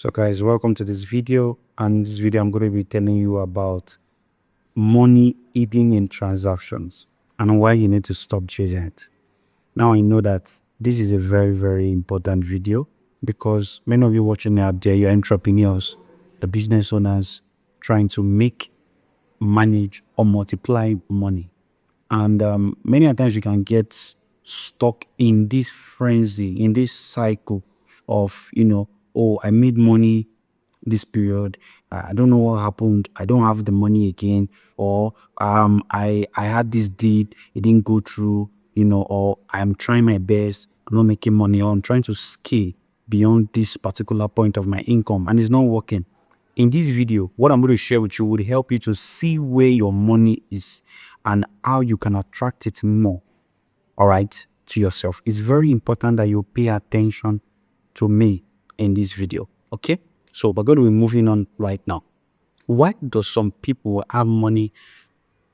So guys, welcome to this video. And in this video, I'm going to be telling you about money hidden in transactions and why you need to stop chasing it. Now, I know that this is a very, very important video because many of you watching out there, you're entrepreneurs, the business owners trying to make, manage, or multiply money. And many a times you can get stuck in this frenzy, in this cycle of, oh, I made money this period. I don't know what happened. I don't have the money again. Or I had this deed, it didn't go through, or I'm trying my best, I'm not making money, or I'm trying to scale beyond this particular point of my income and it's not working. In this video, what I'm going to share with you will help you to see where your money is and how you can attract it more, all right, to yourself. It's very important that you pay attention to me in this video, okay? So we're going to be moving on right now. Why do some people have money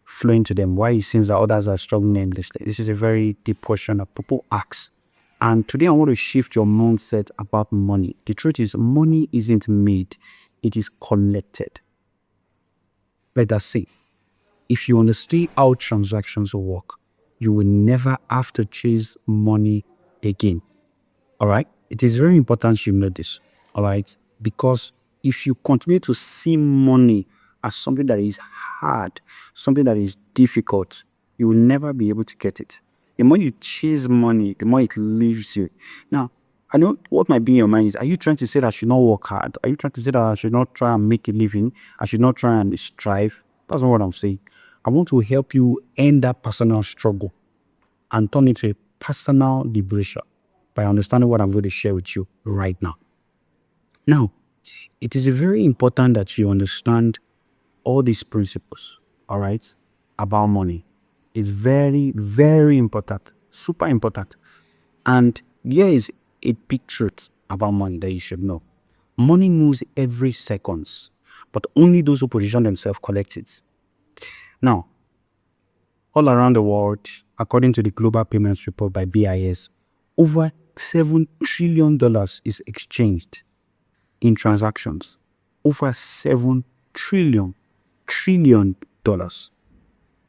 flowing to them? Why it seems that others are struggling endlessly? This is a very deep question that people ask. And today I want to shift your mindset about money. The truth is, money isn't made, it is collected. Let us say, if you understand how transactions work, you will never have to chase money again. All right? It is very important you know this. All right? Because if you continue to see money as something that is hard, something that is difficult, you will never be able to get it. The more you chase money, the more it leaves you. Now, I know what might be in your mind is, are you trying to say that I should not work hard? Are you trying to say that I should not try and make a living? I should not try and strive? That's not what I'm saying. I want to help you end that personal struggle and turn it to a personal liberation by understanding what I'm going to share with you right now. Now, it is very important that you understand all these principles, all right, about money. It's very, very important, super important. And here is a big truth about money that you should know. Money moves every seconds, but only those who position themselves collect it. Now, all around the world, according to the Global Payments Report by BIS, over $7 trillion is exchanged in transactions. Over $7 trillion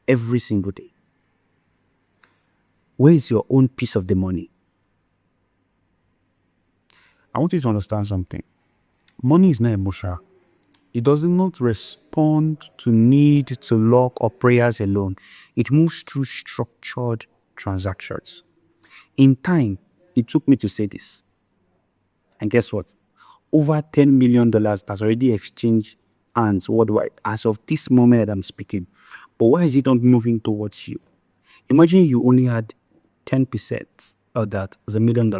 every single day. Where is your own piece of the money? I want you to understand something. Money is not emotional. It does not respond to need, to luck, or prayers alone. It moves through structured transactions. In time, it took me to say this. And guess what? Over $10 million has already exchanged hands worldwide as of this moment that I'm speaking. But why is it not moving towards you? Imagine you only had 10% of that is $1 million.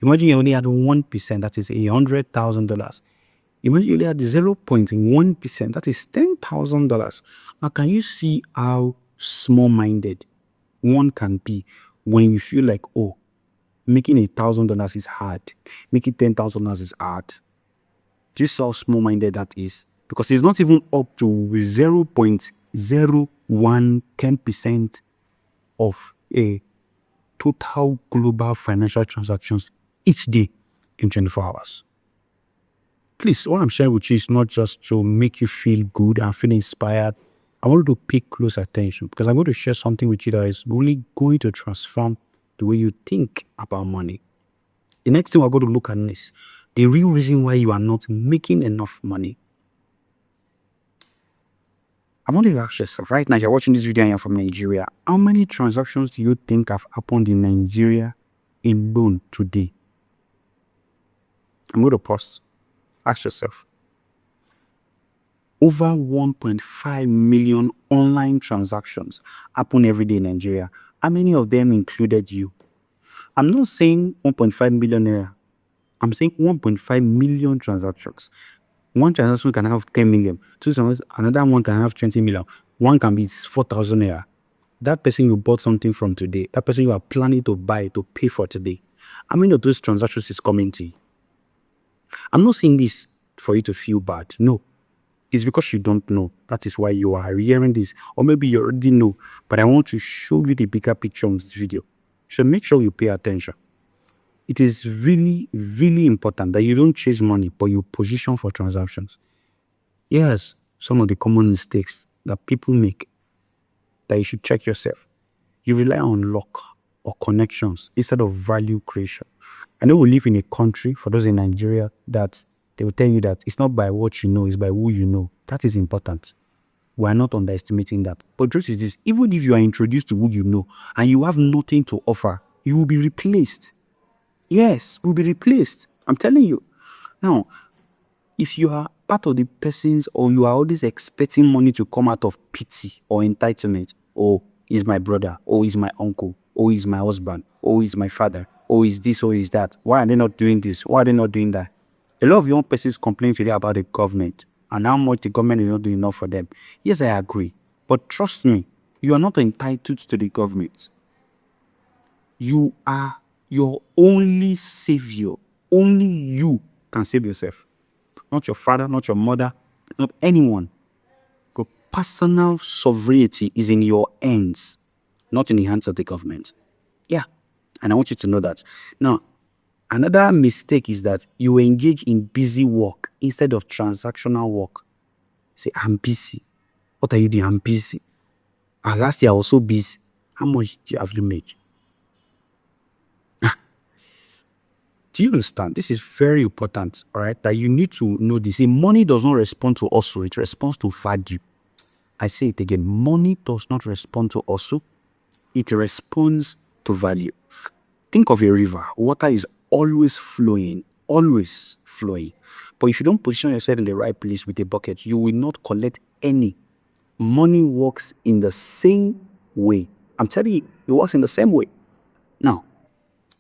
Imagine you only had 1%, that is $100,000. Imagine you only had 0.1%, that is $10,000. Now, can you see how small-minded one can be when you feel like, oh, making $1,000 is hard, making $10,000 is hard? Do you see how small-minded that is? Because it's not even up to 0.0110% of a total global financial transactions each day in 24 hours. Please, what I'm sharing with you is not just to make you feel good and feel inspired. I want you to pay close attention because I'm going to share something with you that is really going to transform the way you think about money. The next thing we're going to look at is the real reason why you are not making enough money. I want you to ask yourself, right now, you're watching this video and you're from Nigeria. How many transactions do you think have happened in Nigeria alone today? I'm going to pause. Ask yourself. Over 1.5 million online transactions happen every day in Nigeria. How many of them included you? I'm not saying 1.5 million naira. I'm saying 1.5 million transactions. One transaction can have 10 million. Another one can have 20 million. One can be 4,000 naira. That person you bought something from today, that person you are planning to buy, to pay for today, how many of those transactions is coming to you? I'm not saying this for you to feel bad. No. It's because you don't know. That is why you are hearing this. Or maybe you already know. But I want to show you the bigger picture on this video. So make sure you pay attention. it is really, really important that you don't chase money, but you position for transactions. Here's some of the common mistakes that people make that you should check yourself. You rely on luck or connections instead of value creation. I know we live in a country, for those in Nigeria, that they will tell you that it's not by what you know, it's by who you know. That is important. We are not underestimating that. But truth is this, even if you are introduced to who you know and you have nothing to offer, you will be replaced. Yes, will be replaced. I'm telling you. Now, if you are part of the persons or you are always expecting money to come out of pity or entitlement, oh, he's my brother, oh, he's my uncle, oh, he's my husband, oh, he's my father, oh, is this, oh, is that. Why are they not doing this? Why are they not doing that? A lot of young persons complain today about the government and how much the government is not doing enough for them. Yes, I agree. But trust me, you are not entitled to the government. You are your only savior. Only you can save yourself. Not your father, not your mother, not anyone. Your personal sovereignty is in your hands, not in the hands of the government. Yeah. And I want you to know that. Now, another mistake is that you engage in busy work instead of transactional work. Say, I'm busy. What are you doing? I'm busy. And last year I was so busy. How much have you made? Do you understand? This is very important, all right? That you need to know this. See, money does not respond to hustle, it responds to value. I say it again, money does not respond to hustle, it responds to value. Think of a river. Water is always flowing, always flowing. But if you don't position yourself in the right place with a bucket, you will not collect any. Money works in the same way. I'm telling you, it works in the same way. Now,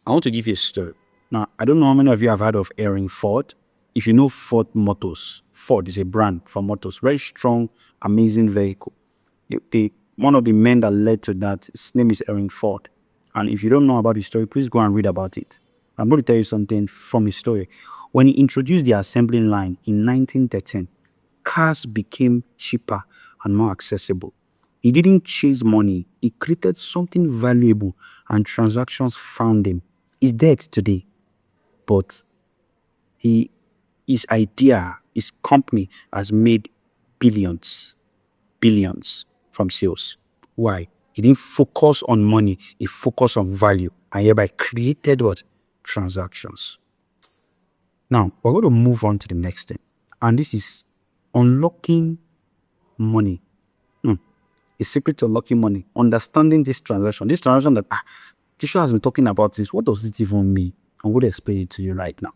I want to give you a story. Now, I don't know how many of you have heard of Henry Ford. If you know Ford Motors, Ford is a brand for motors, very strong, amazing vehicle. One of the men that led to that, his name is Henry Ford. And if you don't know about his story, please go and read about it. I'm going to tell you something from his story. When he introduced the assembly line in 1913, cars became cheaper and more accessible. He didn't chase money. He created something valuable and transactions found him. He's dead today, but his idea, his company has made billions from sales. Why? He didn't focus on money. He focused on value and hereby created what? Transactions. Now, we're going to move on to the next thing. And this is unlocking money. A secret to unlocking money. Understanding this transaction. This transaction that Joshua has been talking about this. What does it even mean? I'm going to explain it to you right now.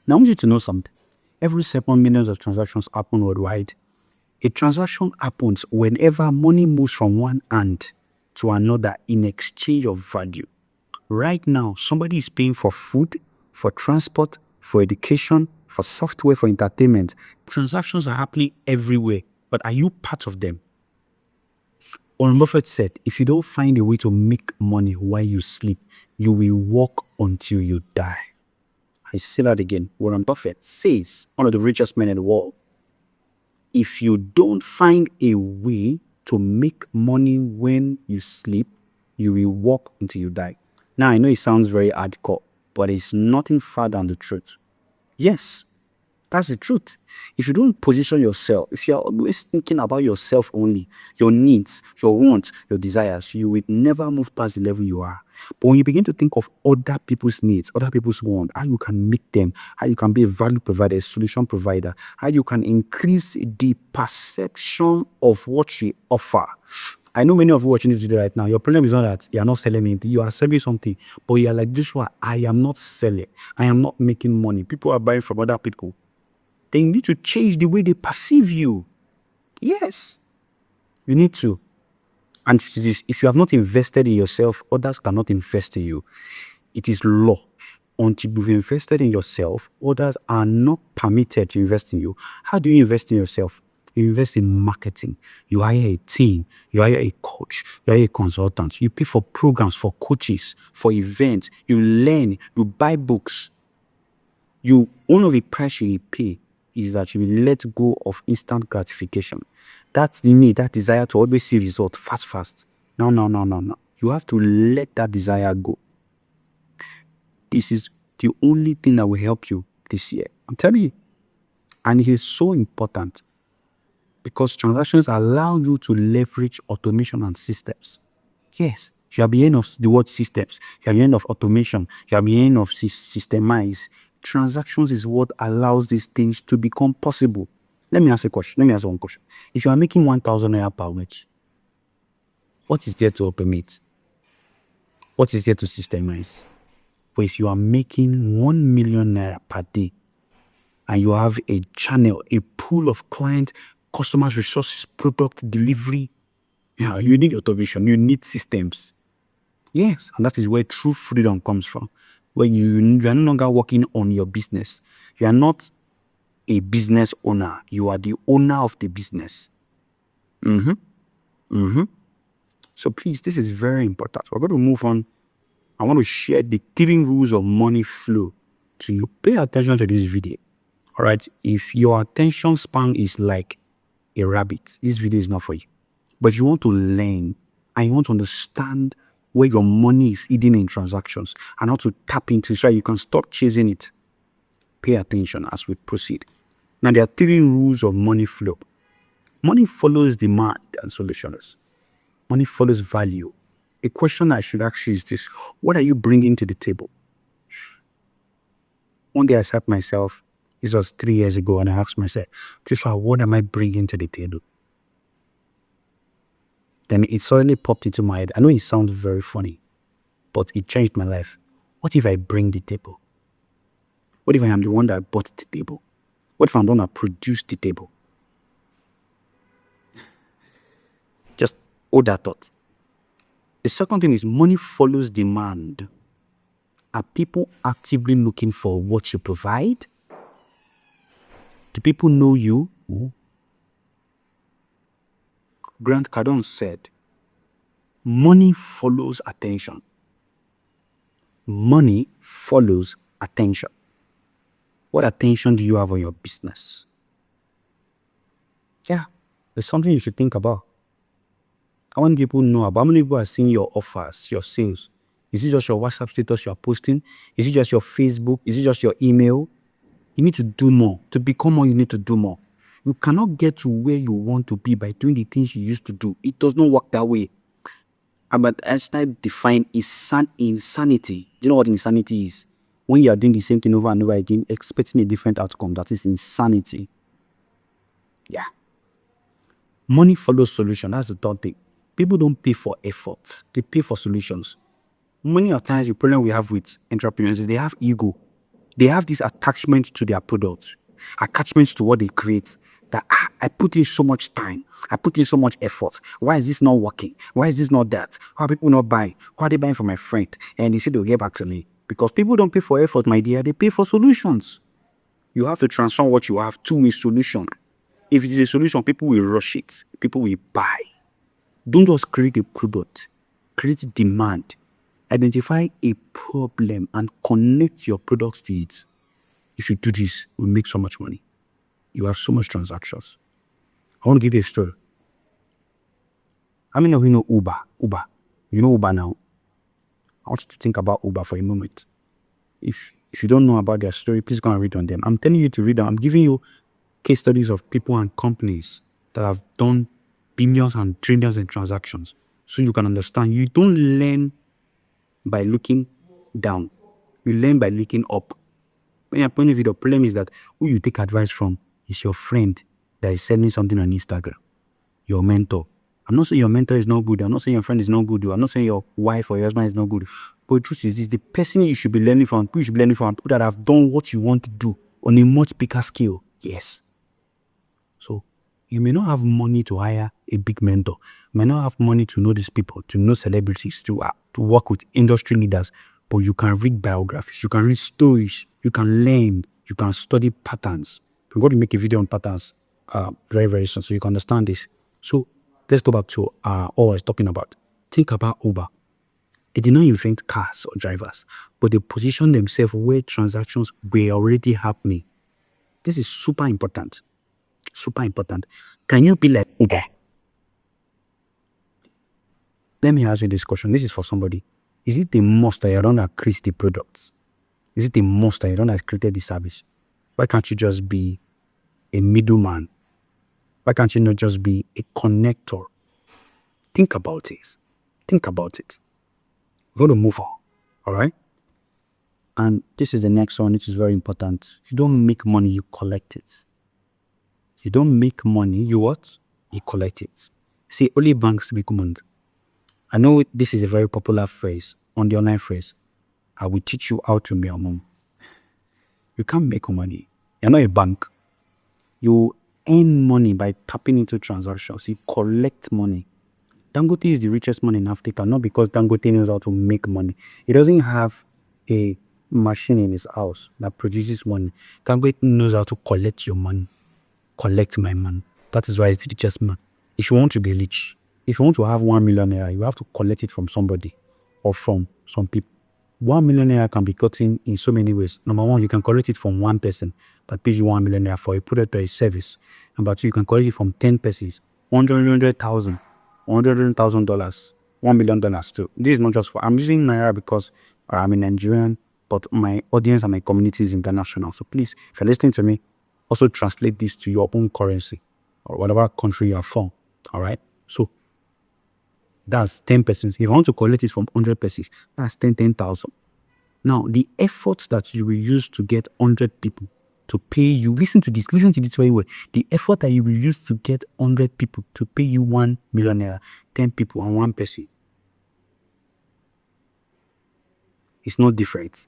Now, I want you to know something. Every second, millions of transactions happen worldwide. A transaction happens whenever money moves from one hand to another in exchange of value. Right now, somebody is paying for food, for transport, for education, for software, for entertainment. Transactions are happening everywhere, but are you part of them? Warren Buffett said, if you don't find a way to make money while you sleep, you will work until you die. I say that again. Warren Buffett says, one of the richest men in the world, if you don't find a way to make money when you sleep, you will work until you die. Now, I know it sounds very hardcore, but it's nothing far than the truth. Yes, that's the truth. If you don't position yourself, if you're always thinking about yourself only, your needs, your wants, your desires, you will never move past the level you are. But when you begin to think of other people's needs, other people's wants, how you can meet them, how you can be a value provider, a solution provider, how you can increase the perception of what you offer. I know many of you watching this video right now, your problem is not that you are not selling anything, you are selling something, but you are like, Joshua, I am not selling, I am not making money. People are buying from other people. They need to change the way they perceive you. Yes, you need to. And if you have not invested in yourself, others cannot invest in you. It is law. Until you've invested in yourself, others are not permitted to invest in you. How do you invest in yourself? You invest in marketing. You hire a team. You hire a coach. You hire a consultant. You pay for programs, for coaches, for events. You learn. You buy books. One of the price you will pay is that you will let go of instant gratification. That's the need, that desire to always see results fast. No. You have to let that desire go. this is the only thing that will help you this year. I'm telling you. And it is so important because transactions allow you to leverage automation and systems. Yes, you are being of the word systems. You are being of automation. You are being of systemize. Transactions is what allows these things to become possible. Let me ask a question. Let me ask one question. If you are making 1,000 naira per week, what is there to automate? What is there to systemize? But if you are making 1 million naira per day and you have a channel, a pool of clients, customers, resources, product delivery, yeah, you need automation. You need systems. Yes, and that is where true freedom comes from. Where you are no longer working on your business. You are not a business owner. You are the owner of the business. So please, this is very important. We're going to move on. I want to share the 3 rules of money flow to you. Pay attention to this video. All right. If your attention span is like a rabbit, this video is not for you. But if you want to learn and you want to understand where your money is hidden in transactions and how to tap into it so you can stop chasing it, pay attention as we proceed. Now, there are 3 rules of money flow. Money follows demand and solutions. Money follows value. A question I should ask you is this: what are you bringing to the table? One day I sat myself, this was 3 years ago, and I asked myself, Joshua, what am I bringing to the table? Then it suddenly popped into my head. I know it sounds very funny, but it changed my life. What if I bring the table? What if I am the one that bought the table? What if I'm the one that produced the table? Just hold that thought. The second thing is money follows demand. Are people actively looking for what you provide? Do people know you? Grant Cardone said, money follows attention. Money follows attention. What attention do you have on your business? Yeah, it's something you should think about. I want people to know about how many people are seeing your offers, your sales. Is it just your WhatsApp status you are posting? Is it just your Facebook? Is it just your email? You need to do more. To become more, you need to do more. You cannot get to where you want to be by doing the things you used to do. It does not work that way. Albert Einstein defined insanity. Do you know what insanity is? When you are doing the same thing over and over again, expecting a different outcome. That is insanity. Yeah. Money follows solution. That's the third thing. People don't pay for effort. They pay for solutions. Many of times, the problem we have with entrepreneurs is they have ego. They have this attachment to their products, attachments to what they create. That I put in so much time, I put in so much effort. Why is this not working? Why is this not that? Why are people not buying? Why are they buying from my friend? And they say they'll get back to me. Because people don't pay for effort, my dear. They pay for solutions. You have to transform what you have to a solution. If it is a solution, people will rush it. People will buy. Don't just create a product. Create demand. Identify a problem and connect your products to it. If you do this, you'll make so much money. You have so much transactions. I want to give you a story. How many of you know Uber? Uber. You know Uber now? I want you to think about Uber for a moment. If you don't know about their story, please go and read on them. I'm telling you to read them. I'm giving you case studies of people and companies that have done billions and trillions in transactions so you can understand. You don't learn by looking down. You learn by looking up. When you're point of view, the problem is that who you take advice from is your friend that is sending something on Instagram. Your mentor. I'm not saying your mentor is not good. I'm not saying your friend is not good. I'm not saying your wife or your husband is not good. But the truth is this, the person you should be learning from, people you should be learning from, people that have done what you want to do on a much bigger scale. Yes. So you may not have money to hire a big mentor. You may not have money to know these people, to know celebrities, to work with industry leaders, but you can read biographies, you can read stories, you can learn, you can study patterns. We're going to make a video on patterns very, very soon so you can understand this. So let's go back to what I was talking about. Think about Uber. They did not invent cars or drivers, but they positioned themselves where transactions were already happening. This is super important. Super important. Can you be like Uber? Let me ask you this question. This is for somebody. Is it a must that you're going to create the products? Is it a must that you don't have created the service? Why can't you just be a middleman? Why can't you not just be a connector? Think about it. Think about it. We're going to move on. All right? And this is the next one, which is very important. You don't make money, you collect it. You don't make money, you what? You collect it. See, only banks make money. I know this is a very popular phrase, on the online phrase. I will teach you how to make money. You can't make money. You're not a bank. You earn money by tapping into transactions. You collect money. Dangote is the richest man in Africa, not because Dangote knows how to make money. He doesn't have a machine in his house that produces money. Dangote knows how to collect your money. Collect my money. That is why he's the richest man. If you want to be rich, if you want to have 1 million naira, you have to collect it from somebody or from some people. 1 million naira can be gotten in so many ways. Number one, you can collect it from one person that pays you 1 million naira for a product or a service. Number two, you can collect it from 10 persons, $100,000, $100,000, $1 million too. This is not just for, I'm using naira because I'm a Nigerian, but my audience and my community is international. So please, if you're listening to me, also translate this to your own currency or whatever country you are from. All right. So that's 10 persons. If you want to collect it from 100 persons, that's 10,000. Now, the effort that you will use to get 100 people to pay you, listen to this very well. The effort that you will use to get 100 people to pay you 1 million naira, 10 people and 1 person, it's not different.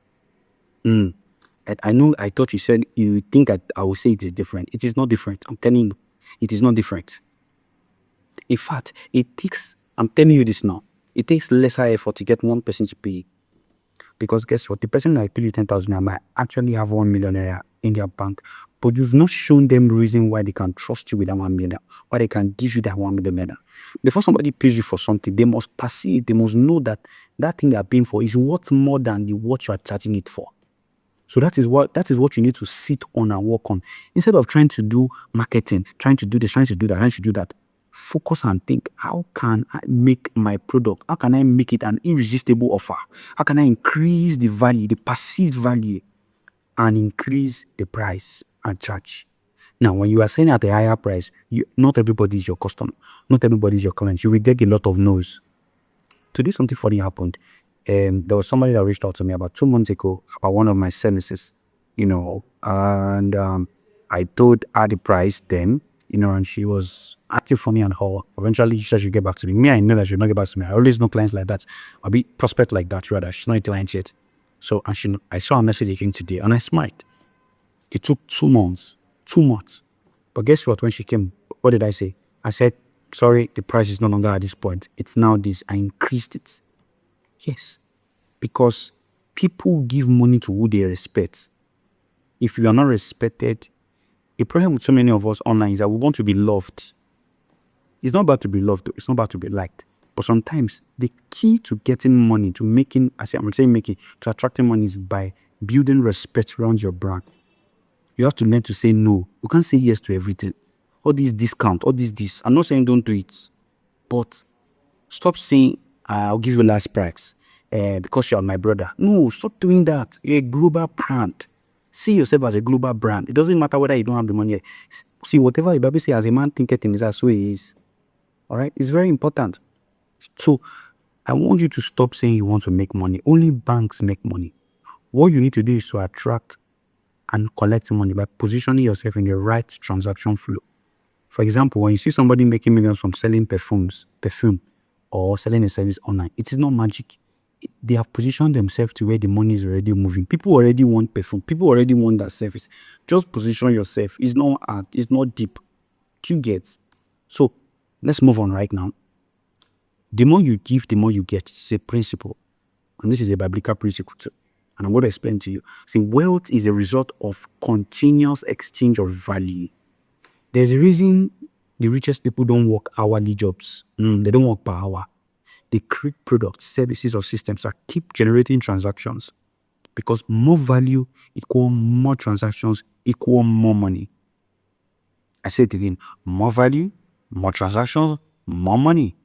I know I thought you said you think that I will say it is different. It is not different. I'm telling you, it is not different. In fact, I'm telling you this now, it takes lesser effort to get one person to pay. Because guess what? The person that paid you 10,000 might actually have 1 million naira in their bank, but you've not shown them reason why they can trust you with that 1 million, why they can give you that 1 million naira. Before somebody pays you for something, they must perceive, they must know that that thing they're paying for is worth more than what you are charging it for. So that is what you need to sit on and work on. Instead of trying to do marketing, trying to do this, trying to do that, trying to do that, focus and think, how can I make my product? How can I make it an irresistible offer? How can I increase the value, the perceived value, and increase the price and charge? Now, when you are selling at a higher price, not everybody is your customer. Not everybody is your client. You will get a lot of no's. Today, something funny happened. There was somebody that reached out to me about 2 months ago about one of my services, and I told her the price then, and she was active for me and all. Eventually, she said she'd get back to me. Me, I know that she'll not get back to me. I always know clients like that. I'll be prospect like that, rather. She's not a client yet. So, I saw a message again today, and I smiled. It took 2 months. 2 months. But guess what? When she came, what did I say? I said, sorry, the price is no longer at this point. It's now this. I increased it. Yes. Because people give money to who they respect. If you are not respected, the problem with so many of us online is that we want to be loved. It's not about to be loved, it's not about to be liked. But sometimes the key to getting money, to attracting money is by building respect around your brand. You have to learn to say no. You can't say yes to everything. All these discount, all this. I'm not saying don't do it, but stop saying, I'll give you last price because you're my brother. No, stop doing that. You're a global brand. See yourself as a global brand. It doesn't matter whether you don't have the money. See, whatever the Bible says, as a man thinketh in his heart, so he is. All right? It's very important. So, I want you to stop saying you want to make money. Only banks make money. What you need to do is to attract and collect money by positioning yourself in the right transaction flow. For example, when you see somebody making millions from selling perfume, or selling a service online, it is not magic. They have positioned themselves to where the money is already moving. People already want perfume. People already want that service. Just position yourself. It's not hard. It's not deep. You get. So, let's move on right now. The more you give, the more you get. It's a principle. And this is a biblical principle too. And I'm going to explain to you. See, wealth is a result of continuous exchange of value. There's a reason the richest people don't work hourly jobs. They don't work per hour. They create products, services, or systems that keep generating transactions. Because more value equal more transactions equal more money. I say it again. More value, more transactions, more money.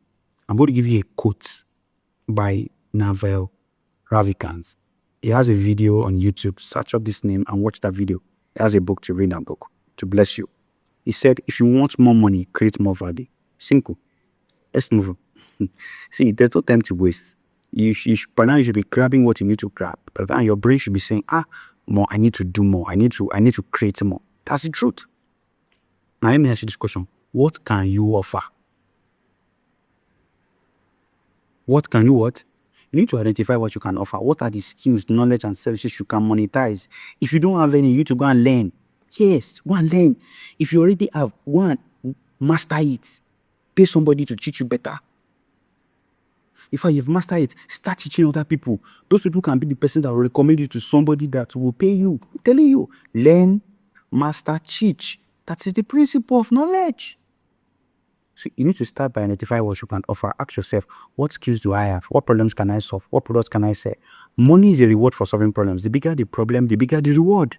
I'm going to give you a quote by Naval Ravikant. He has a video on YouTube. Search up this name and watch that video. He has a book to read, that book to bless you. He said, if you want more money, create more value. Simple. Let's move on. See, there's no time to waste. By now you should be grabbing what you need to grab. But then your brain should be saying, more, I need to do more. I need to create more. That's the truth. Now let me ask you this question. What can you offer? What can you what? You need to identify what you can offer. What are the skills, knowledge, and services you can monetize? If you don't have any, you need to go and learn. Yes, go and learn. If you already have, go and master it. Pay somebody to teach you better. If you've mastered it, start teaching other people. Those people can be the person that will recommend you to somebody that will pay you. I'm telling you, learn, master, teach. That is the principle of knowledge. So you need to start by identifying what you can offer. Ask yourself, what skills do I have? What problems can I solve? What products can I sell? Money is a reward for solving problems. The bigger the problem, the bigger the reward.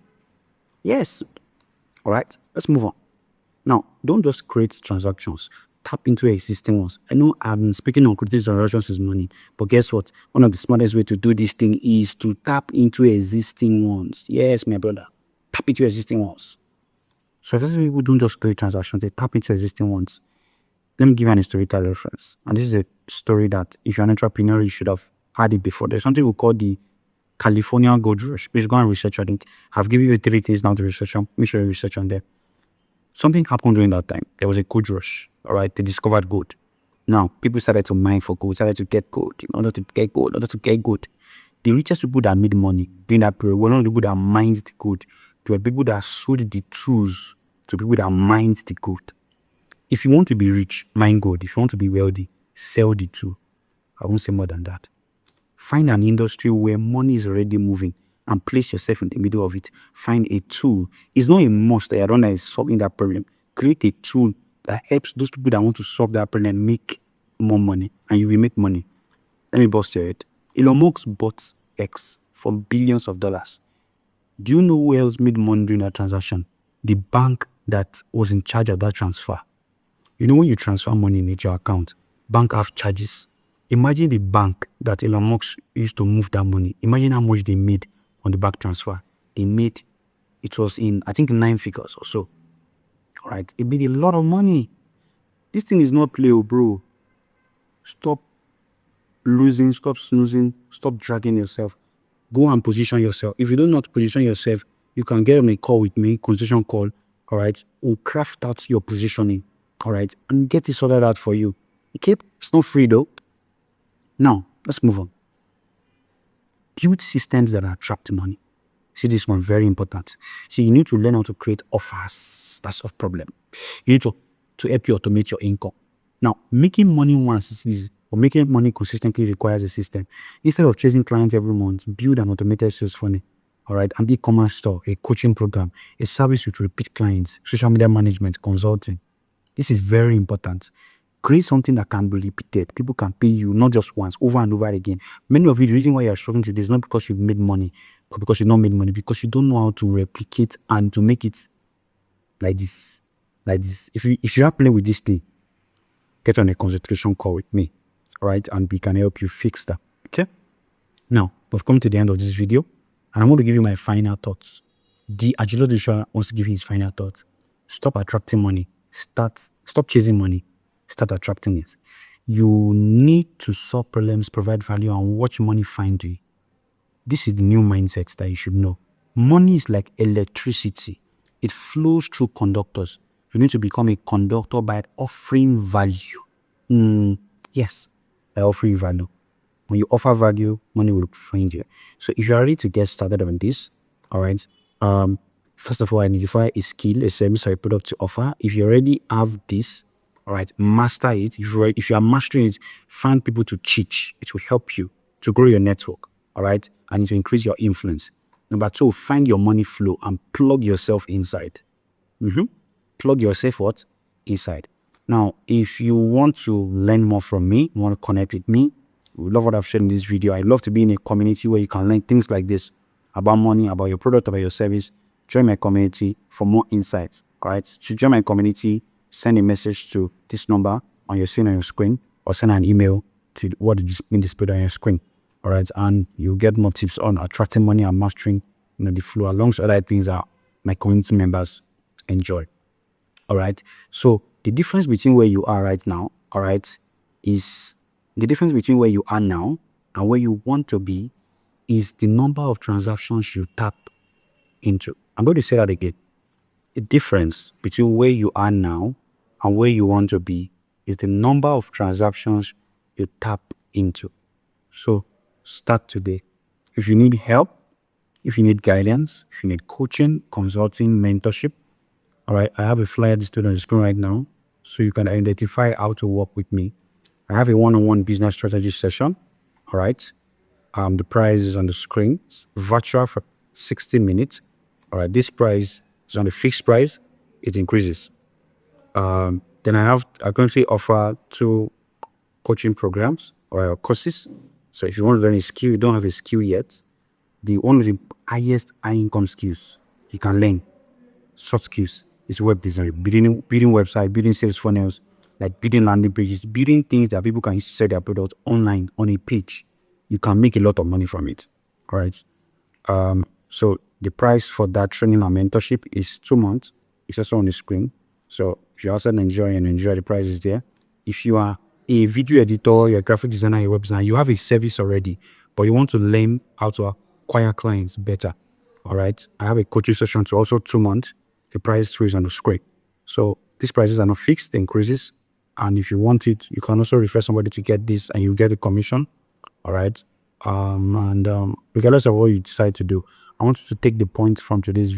Yes. All right, let's move on. Now, don't just create transactions. Tap into existing ones. I know I'm speaking on creating transactions is money, but guess what? One of the smartest way to do this thing is to tap into existing ones. Yes, my brother. Tap into existing ones. So if people don't just create transactions, they tap into existing ones. Let me give you an historical reference. And this is a story that if you're an entrepreneur, you should have had it before. There's something we call the California Gold Rush. Please go and research on it. I've given you 3 things now to research on. Make sure you research on them. Something happened during that time. There was a gold rush. All right, they discovered gold. Now, people started to mine for gold, started to get gold, in order to get gold. The richest people that made money during that period were not the people that mined the gold. They were people that sold the tools to people that mined the gold. If you want to be rich, mine gold. If you want to be wealthy, sell the tool. I won't say more than that. Find an industry where money is already moving and place yourself in the middle of it. Find a tool. It's not a must that you're done that is solving that problem. Create a tool that helps those people that want to solve that problem make more money, and you will make money. Let me bust your head. Elon Musk bought X for billions of dollars. Do you know who else made money during that transaction? The bank that was in charge of that transfer. You know, when you transfer money in your account, bank have charges. Imagine the bank that Elon Musk used to move that money. Imagine how much they made on the bank transfer. It was in, I think, 9 figures or so. All right, it made a lot of money. This thing is not play, bro. Stop losing, stop snoozing, stop dragging yourself. Go and position yourself. If you don't know how to position yourself, you can get on a call with me, consultation call. All right, we'll craft out your positioning. All right, and get it sorted out for you. Okay, it's not free though. Now, let's move on. Build systems that attract money. See, this one, very important. See, you need to learn how to create offers that solve problem. You need to help you automate your income. Now, making money once is easy, or making money consistently requires a system. Instead of chasing clients every month, build an automated sales funnel. All right, an e-commerce store, a coaching program, a service with repeat clients, social media management, consulting. This is very important. Create something that can be repeated. People can pay you not just once, over and over again. Many of you, the reason why you're struggling today is not because you've made money, but because you've not made money, because you don't know how to replicate and to make it like this. If you are playing with this thing, get on a consultation call with me, all right? And we can help you fix that, okay? Now, we've come to the end of this video, and I'm going to give you my final thoughts. The Ajilo Joshua wants to give you his final thoughts. Stop attracting money. Stop chasing money. Start attracting it. You need to solve problems, provide value, and watch money find you. This is the new mindset that you should know. Money is like electricity. It flows through conductors. You need to become a conductor by offering value. Yes, by offering value. When you offer value, money will find you. So if you're ready to get started on this, all right, first of all, identify a skill, a service, or a product to offer. If you already have this, all right, master it. If you are mastering it, find people to teach. It will help you to grow your network, all right, and to increase your influence. Number 2, find your money flow and plug yourself inside. Plug yourself what? Inside. Now, if you want to learn more from me, you want to connect with me, we love what I've shared in this video. I'd love to be in a community where you can learn things like this about money, about your product, about your service. Join my community for more insights. All right. To join my community, send a message to this number on your screen, or send an email to what is being displayed on your screen. All right, and you'll get more tips on attracting money and mastering, the flow, alongside other things that my community members enjoy. All right. So the difference between where you are right now, all right, is the difference between where you are now and where you want to be is the number of transactions you tap into. I'm going to say that again. The difference between where you are now and where you want to be is the number of transactions you tap into. So start today. If you need help, if you need guidance, if you need coaching, consulting, mentorship, all right, I have a flyer displayed on the screen right now so you can identify how to work with me. I have a one-on-one business strategy session. All right. The price is on the screen. It's virtual for 60 minutes. All right. This price is on a fixed price. It increases. Then I currently offer 2 coaching programs or courses. So if you want to learn a skill, you don't have a skill yet, one of the highest high income skills you can learn, soft skills, is web design, building website, building sales funnels, like building landing pages, building things that people can sell their products online on a page. You can make a lot of money from it. All right. So the price for that training and mentorship is 2 months. It's also on the screen. So if you're outside Nigeria and enjoy, the price is there. If you are a video editor, you're a graphic designer, you're a web designer, you have a service already, but you want to learn how to acquire clients better. All right. I have a coaching session to also 2 months. The price too is on the screen. So these prices are not fixed, they increases. And if you want it, you can also refer somebody to get this and you get a commission. All right. Regardless of what you decide to do, I want you to take the point from today's video